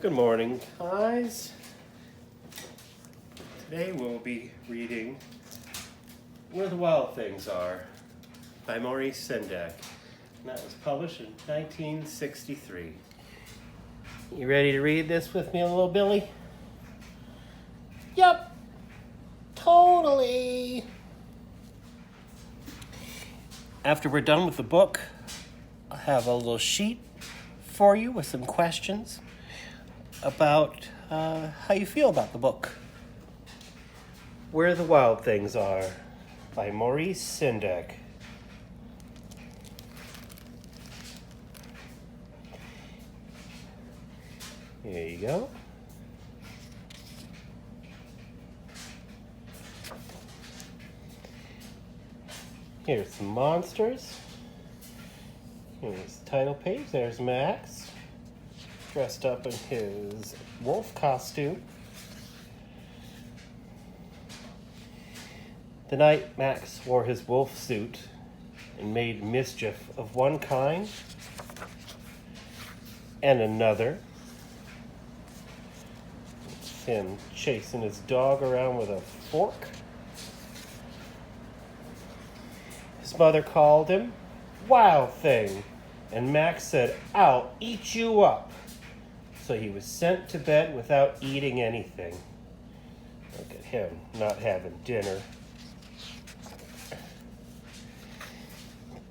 Good morning, guys. Today we'll be reading Where the Wild Things Are by Maurice Sendak. And that was published in 1963. You ready to read this with me, little Billy? Yep, totally. After we're done with the book, I'll have a little sheet for you with some questions about how you feel about the book. Where the Wild Things Are by Maurice Sendak. Here you go. Here's some monsters. Here's the title page. There's Max, dressed up in his wolf costume. The night Max wore his wolf suit and made mischief of one kind and another. It's him chasing his dog around with a fork. His mother called him Wild Thing, and Max said, "I'll eat you up." So he was sent to bed without eating anything. Look at him, not having dinner.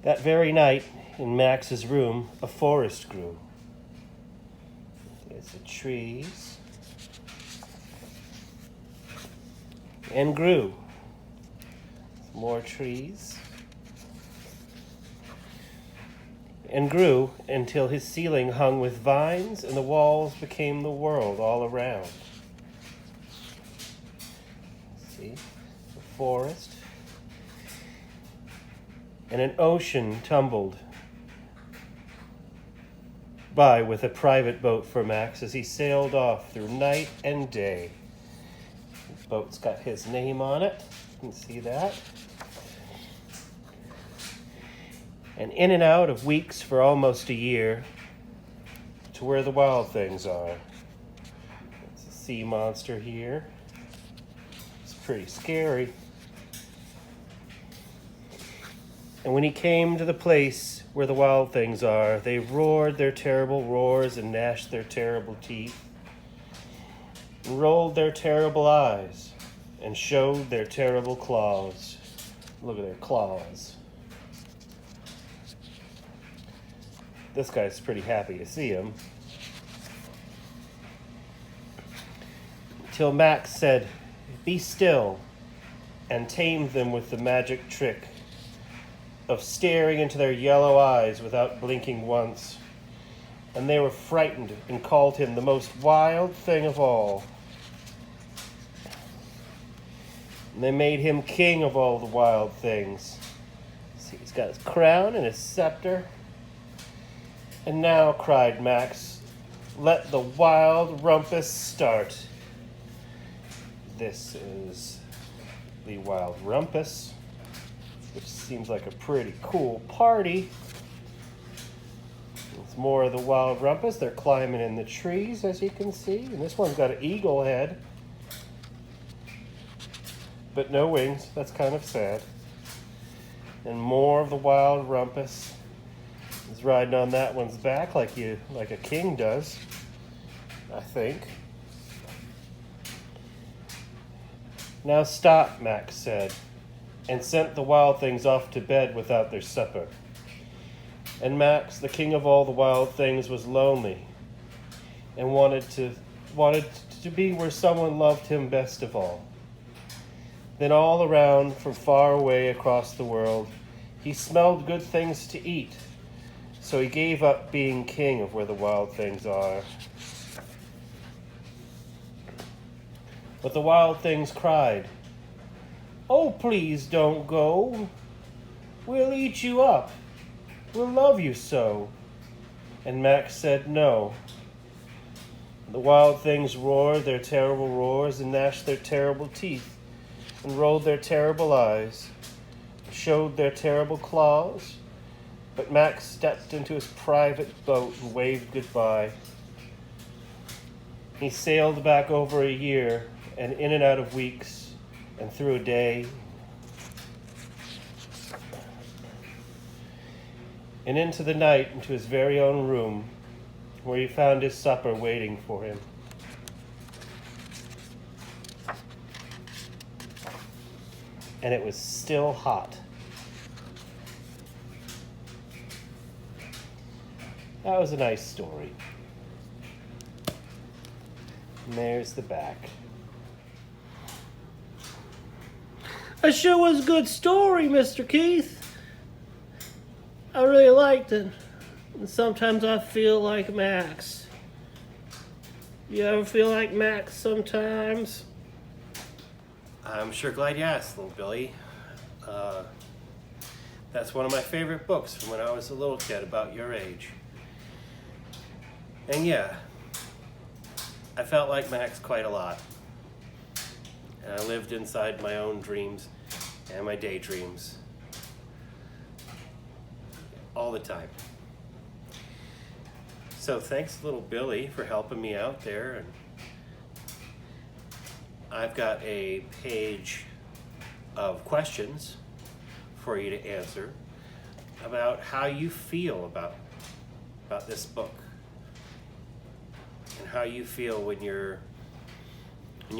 That very night, in Max's room, a forest grew. There's the trees. And grew. More trees. And grew until his ceiling hung with vines and the walls became the world all around. See, the forest. And an ocean tumbled by with a private boat for Max as he sailed off through night and day. The boat's got his name on it. You can see that. And in and out of weeks for almost a year to where the wild things are. It's a sea monster here. It's pretty scary. And when he came to the place where the wild things are, they roared their terrible roars and gnashed their terrible teeth, and rolled their terrible eyes, and showed their terrible claws. Look at their claws. This guy's pretty happy to see him. Till Max said, "Be still," and tamed them with the magic trick of staring into their yellow eyes without blinking once. And they were frightened and called him the most wild thing of all. And they made him king of all the wild things. See, he's got his crown and his scepter. And now, cried Max, let the wild rumpus start. This is the wild rumpus, which seems like a pretty cool party. It's more of the wild rumpus. They're climbing in the trees, as you can see. And this one's got an eagle head, but no wings. That's kind of sad. And more of the wild rumpus. He's riding on that one's back like a king does, I think. Now stop, Max said, and sent the wild things off to bed without their supper. And Max, the king of all the wild things, was lonely and wanted to be where someone loved him best of all. Then all around, from far away across the world, he smelled good things to eat. So he gave up being king of where the wild things are. But the wild things cried, "Oh, please don't go. We'll eat you up. We'll love you so." And Max said no. The wild things roared their terrible roars and gnashed their terrible teeth and rolled their terrible eyes, showed their terrible claws. But Max stepped into his private boat and waved goodbye. He sailed back over a year, and in and out of weeks, and through a day, and into the night, into his very own room, where he found his supper waiting for him. And it was still hot. That was a nice story. And there's the back. That sure was a good story, Mr. Keith. I really liked it. And sometimes I feel like Max. You ever feel like Max sometimes? I'm sure glad you asked, little Billy. That's one of my favorite books from when I was a little kid, about your age. And yeah, I felt like Max quite a lot. And I lived inside my own dreams and my daydreams all the time. So thanks, little Billy, for helping me out there. And I've got a page of questions for you to answer about how you feel about this book, and how you feel when you're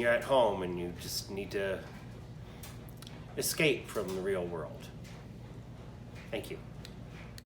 at home and you just need to escape from the real world. Thank you.